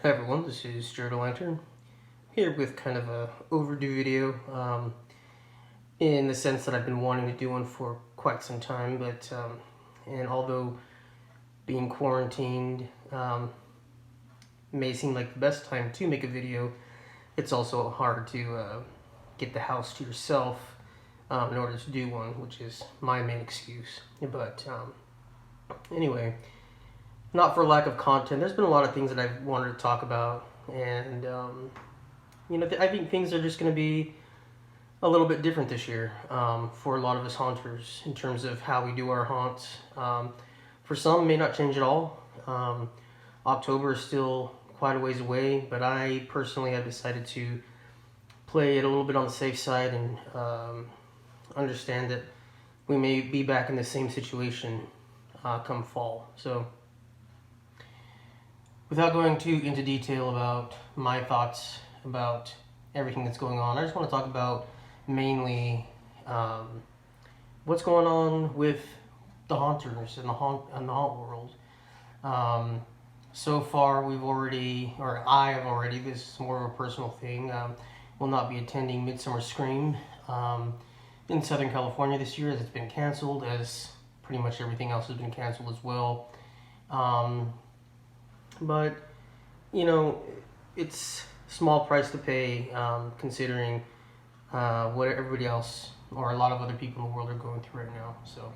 Hi everyone, this is Jared Lantern here with kind of a overdue video in the sense that I've been wanting to do one for quite some time, but and although being quarantined may seem like the best time to make a video, it's also hard to get the house to yourself in order to do one, which is my main excuse. But anyway, not for lack of content. There's been a lot of things that I've wanted to talk about, and I think things are just going to be a little bit different this year for a lot of us haunters in terms of how we do our haunts. For some, it may not change at all. October is still quite a ways away, but I personally have decided to play it a little bit on the safe side and understand that we may be back in the same situation come fall. So, without going too into detail about my thoughts about everything that's going on, I just want to talk about mainly what's going on with the haunters and the haunt world. So far, I have already, this is more of a personal thing, will not be attending Midsummer Scream in Southern California this year, as it's been canceled, as pretty much everything else has been canceled as well. But, it's small price to pay considering what everybody else or a lot of other people in the world are going through right now. So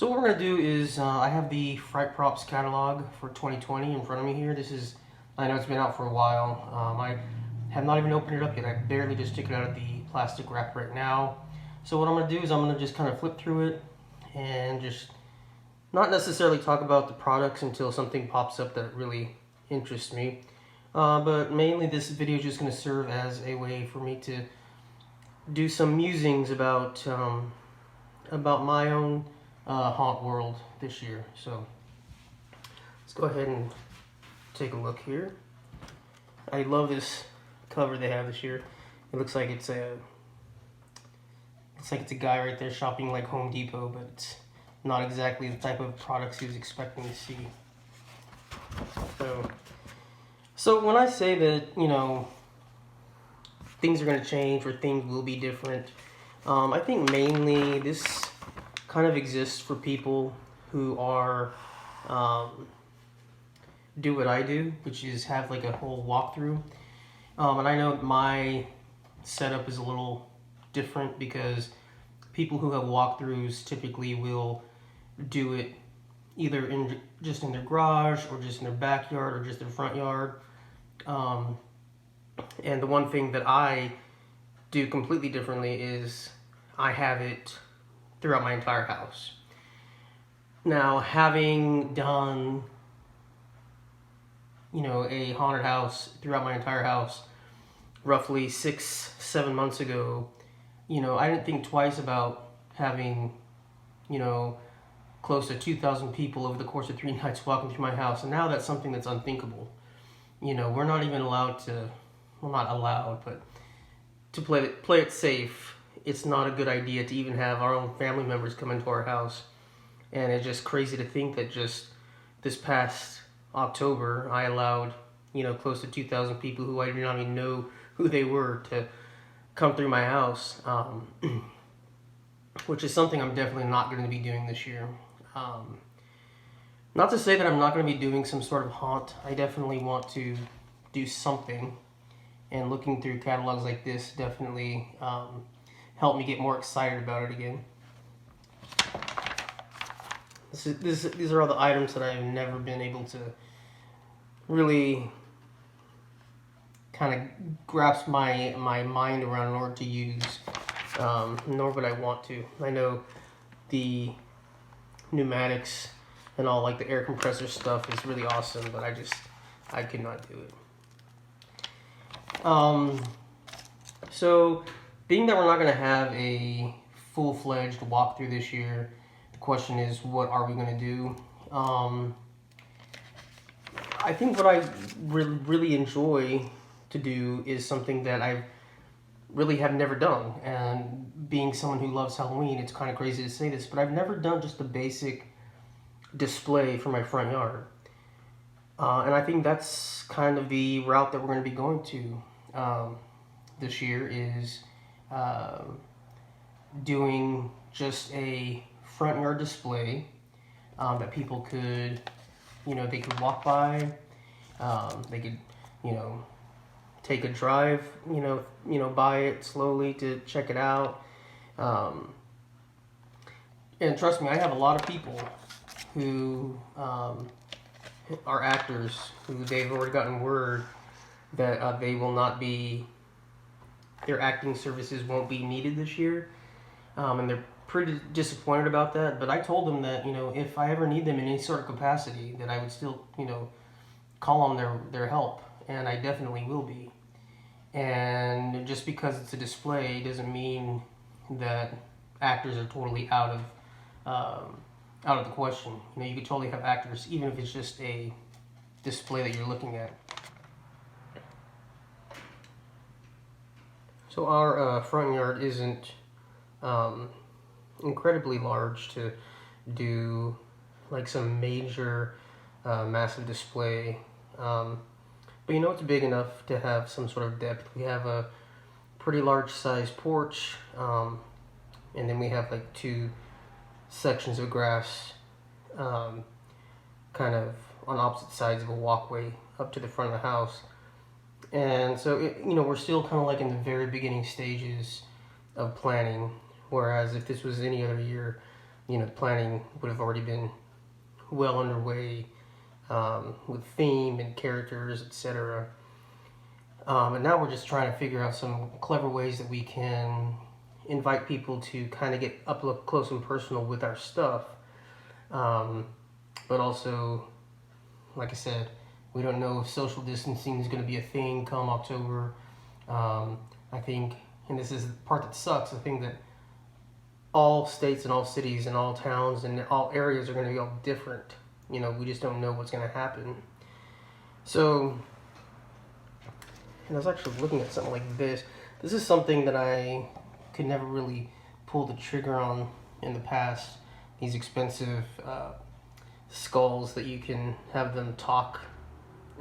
what we're going to do is I have the Fright Props catalog for 2020 in front of me here. I know it's been out for a while. I have not even opened it up yet. I barely just took it out of the plastic wrap right now. So what I'm going to do is I'm going to just kind of flip through it and just not necessarily talk about the products until something pops up that really interests me. But mainly this video is just going to serve as a way for me to do some musings about my own haunt world this year. So let's go ahead and take a look here. I love this cover they have this year. It looks like it's a guy right there shopping like Home Depot, but it's not exactly the type of products he was expecting to see. So when I say that, things are going to change or things will be different, I think mainly this kind of exists for people who are do what I do, which is have like a whole walkthrough. And I know my setup is a little different because people who have walkthroughs typically will do it either just in their garage or just in their backyard or just their front yard. And the one thing that I do completely differently is I have it throughout my entire house. Now, having done, a haunted house throughout my entire house roughly 6-7 months ago, I didn't think twice about having, close to 2,000 people over the course of 3 nights walking through my house. And now that's something that's unthinkable. We're not even allowed to, well, not allowed, but to play it safe. It's not a good idea to even have our own family members come into our house. And it's just crazy to think that just this past October, I allowed, close to 2,000 people who I did not even know who they were to come through my house, which is something I'm definitely not going to be doing this year. Not to say that I'm not going to be doing some sort of haunt. I definitely want to do something, and looking through catalogs like this definitely helped me get more excited about it again. These are all the items that I've never been able to really kind of grasp my mind around in order to use, nor would I want to. I know the pneumatics and all, like the air compressor stuff, is really awesome, but I could not do it. So being that we're not going to have a full-fledged walkthrough this year, the question is, what are we going to do? I think what I really enjoy to do is something that I really have never done. And being someone who loves Halloween, it's kind of crazy to say this, but I've never done just a basic display for my front yard. And I think that's kind of the route that we're going to be going to this year is doing just a front yard display that people could, they could walk by, they could, you know, take a drive, by it slowly to check it out. And trust me, I have a lot of people who are actors who they've already gotten word that they will not be, their acting services won't be needed this year. And they're pretty disappointed about that. But I told them that, if I ever need them in any sort of capacity, that I would still, call on their help. And I definitely will be. And just because it's a display doesn't mean that actors are totally out of the question. You could totally have actors, even if it's just a display that you're looking at. So our front yard isn't incredibly large to do like some major massive display. But it's big enough to have some sort of depth. We have a pretty large size porch, and then we have like 2 sections of grass kind of on opposite sides of a walkway up to the front of the house. And so, we're still kind of like in the very beginning stages of planning, whereas if this was any other year, planning would have already been well underway with theme and characters, etc. And now we're just trying to figure out some clever ways that we can invite people to kind of get up close and personal with our stuff. But also, like I said, we don't know if social distancing is going to be a thing come October. I think, and this is the part that sucks, I think that all states and all cities and all towns and all areas are going to be all different. We just don't know what's going to happen. So, and I was actually looking at something like this. This is something that I could never really pull the trigger on in the past. These expensive skulls that you can have them talk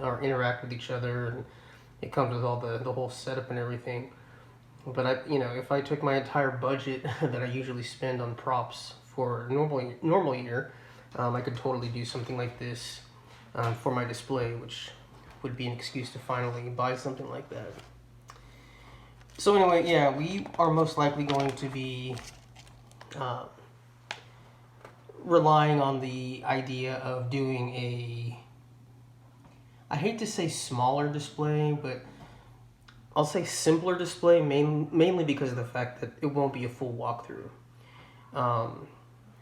or interact with each other, and it comes with all the whole setup and everything. But if I took my entire budget that I usually spend on props for a normal year, I could totally do something like this for my display, which would be an excuse to finally buy something like that. So anyway, yeah, we are most likely going to be relying on the idea of doing I hate to say smaller display, but I'll say simpler display, mainly because of the fact that it won't be a full walkthrough,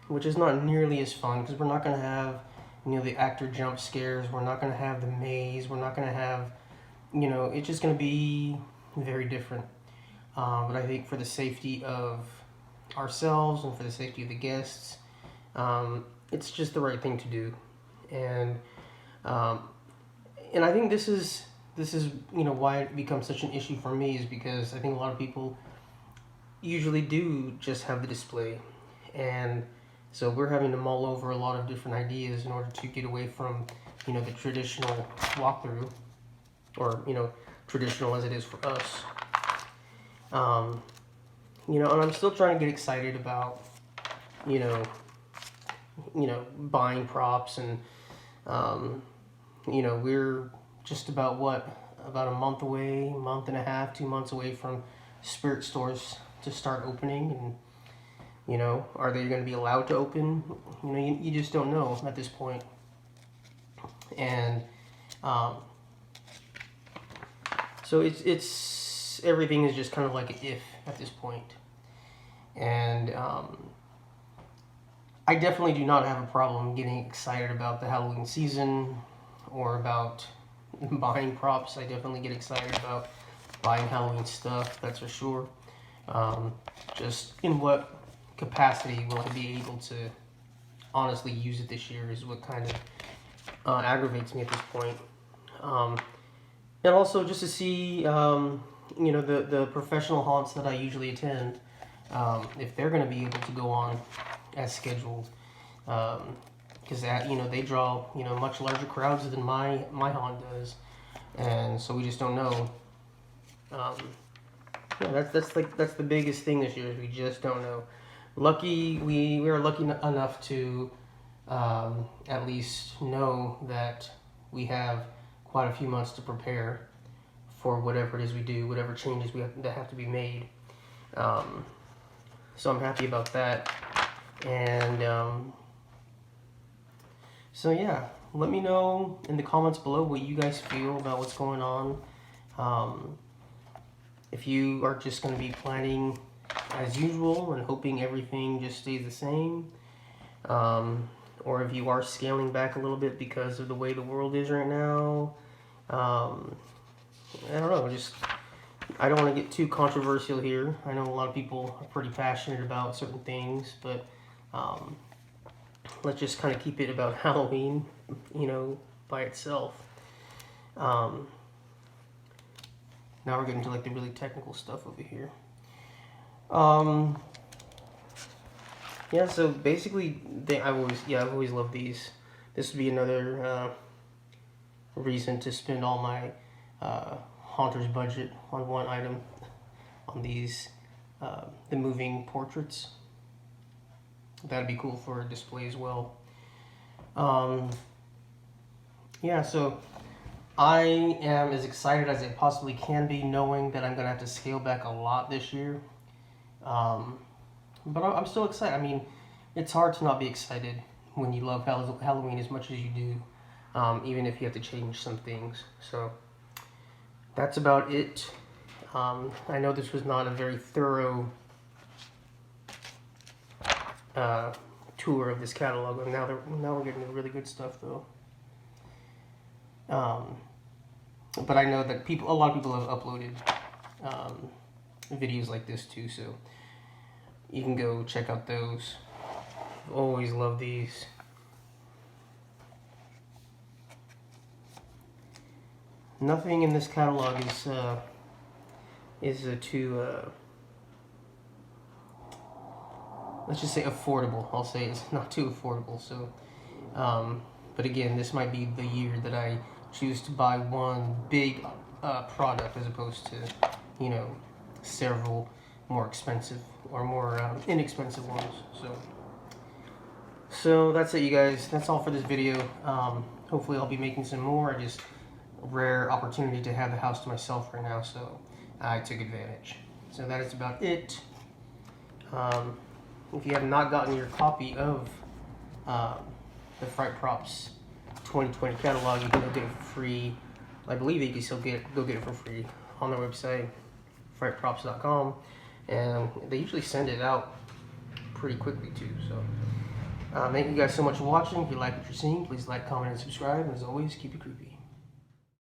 which is not nearly as fun because we're not going to have, the actor jump scares, we're not going to have the maze, we're not going to have, it's just going to be very different. But I think for the safety of ourselves and for the safety of the guests, it's just the right thing to do. And I think this is why it becomes such an issue for me, is because I think a lot of people usually do just have the display, and so we're having to mull over a lot of different ideas in order to get away from the traditional walkthrough, or traditional as it is for us. And I'm still trying to get excited about buying props, and we're just about a month away, month and a half, 2 months away from spirit stores to start opening. And are they going to be allowed to open? You just don't know at this point. And so it's everything is just kind of like an if at this point. And I definitely do not have a problem getting excited about the Halloween season or about buying props. I definitely get excited about buying Halloween stuff, that's for sure. Just in what capacity will I be able to honestly use it this year is what kind of aggravates me at this point. And also just to see, the professional haunts that I usually attend, if they're going to be able to go on as scheduled. because that, you know, they draw, you know, much larger crowds than my haunt does, and so we just don't know. Yeah, that's the biggest thing this year is we just don't know. We are lucky enough to at least know that we have quite a few months to prepare for whatever it is we do, whatever changes that have to be made. So I'm happy about that. And so yeah, let me know in the comments below what you guys feel about what's going on. If you are just going to be planning as usual and hoping everything just stays the same, or if you are scaling back a little bit because of the way the world is right now. I don't know, I don't want to get too controversial here. I know a lot of people are pretty passionate about certain things, but let's just kind of keep it about Halloween, you know, by itself. Now we're getting to like the really technical stuff over here. Yeah, so basically, I've always loved these. This would be another reason to spend all my Haunter's budget on one item, on these, the moving portraits. That'd be cool for a display as well. Yeah, so I am as excited as I possibly can be, knowing that I'm going to have to scale back a lot this year. But I'm still excited. I mean, it's hard to not be excited when you love Halloween as much as you do, even if you have to change some things. So that's about it. I know this was not a very thorough tour of this catalog, but now we're getting the really good stuff though. But I know that a lot of people have uploaded videos like this too, so you can go check out those. Always love these. Nothing in this catalog is too let's just say affordable. I'll say it's not too affordable. So, but again, this might be the year that I choose to buy one big product as opposed to, you know, several more expensive or more inexpensive ones. So that's it, you guys. That's all for this video. Hopefully I'll be making some more. I just rare opportunity to have the house to myself right now, so I took advantage. So that is about it. If you have not gotten your copy of the Fright Props 2020 catalog, you can go get it for free. I believe you can still go get it for free on their website, frightprops.com, and they usually send it out pretty quickly too. So thank you guys so much for watching. If you like what you're seeing, please like, comment, and subscribe. And as always, keep it creepy.